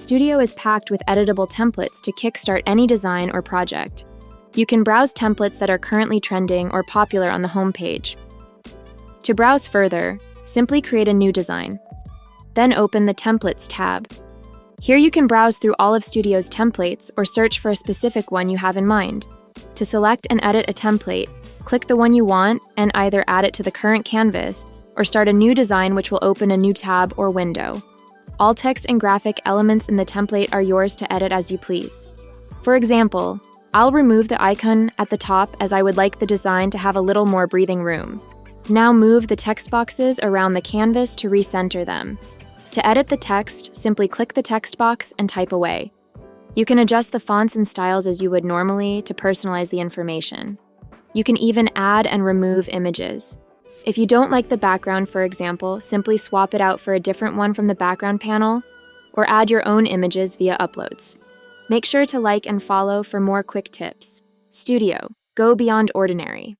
Studio is packed with editable templates to kickstart any design or project. You can browse templates that are currently trending or popular on the homepage. To browse further, simply create a new design. Then open the Templates tab. Here you can browse through all of Studio's templates or search for a specific one you have in mind. To select and edit a template, click the one you want and either add it to the current canvas or start a new design, which will open a new tab or window. All text and graphic elements in the template are yours to edit as you please. For example, I'll remove the icon at the top as I would like the design to have a little more breathing room. Now move the text boxes around the canvas to recenter them. To edit the text, simply click the text box and type away. You can adjust the fonts and styles as you would normally to personalize the information. You can even add and remove images. If you don't like the background, for example, simply swap it out for a different one from the background panel, or add your own images via uploads. Make sure to like and follow for more quick tips. Studio, go beyond ordinary.